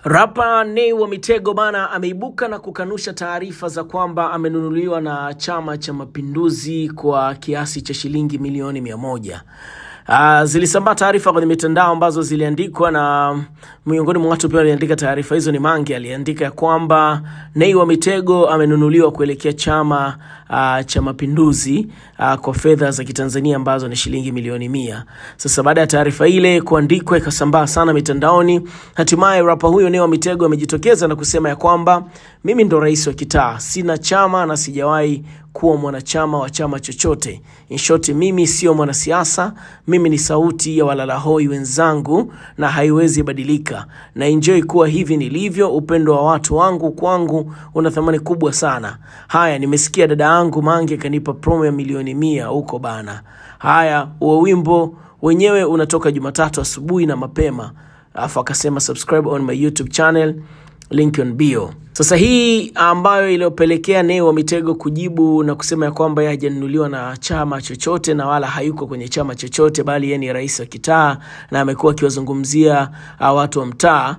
Rapa Nay wa Mitego bana ameibuka na kukanusha taarifa za kwamba amenunuliwa na Chama cha Mapinduzi kwa kiasi cha shilingi milioni 100. Zilisambaa taarifa kwenye mitandao ambazo ziliandikwa na miongoni mwa watu pia waliandika taarifa hizo ni Mange. Aliandika kwamba Nay wa Mitego amenunuliwa kuelekea Chama cha Mapinduzi kwa fedha za Kitanzania ambazo ni shilingi milioni 100. Sasa baada ya taarifa ile kuandikwa ikasambaa sana mitandaoni, hatimaye rapa huyo Nay wa Mitego amejitokeza na kusema ya kwamba mimi ndo rais wa kitaa, sina chama na sijawahi kuwa mwanachama wa chama chochote. In short, mimi sio mwanasiasa, mimi ni sauti ya walalahoi wenzangu na haiwezi badilika. Na enjoy kuwa hivi nilivyo, upendo wa watu wangu kwangu una thamani kubwa sana. Haya, nimesikia dada yangu Mange kanipa promo ya milioni 100 huko bana. Haya, huo wimbo wenyewe unatoka Jumatatu asubuhi na mapema. Alafu akasema subscribe on my YouTube channel, link on bio. Sasa hii ambayo iliyopelekea Nay wa Mitego kujibu na kusema ya kwamba yeye hajanunuliwa na chama chochote na wala hayuko kwenye chama chochote, bali yeye ni rais wa kitaa na amekuwa akiwazungumzia watu wa mtaa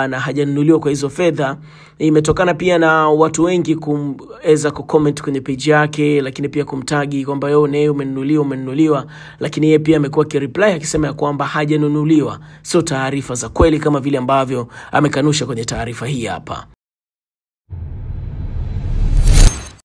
na hajanunuliwa kwa hizo fedha. Imetokana pia na watu wengi kuweza kucomment kwenye page yake, lakini pia kumtagi kwamba yo Nay umenunuliwa, lakini yeye pia amekuwa akireply akisema ya kwamba hajanunuliwa. Sio taarifa za kweli kama vile ambavyo amekanusha kwenye taarifa hii hapa.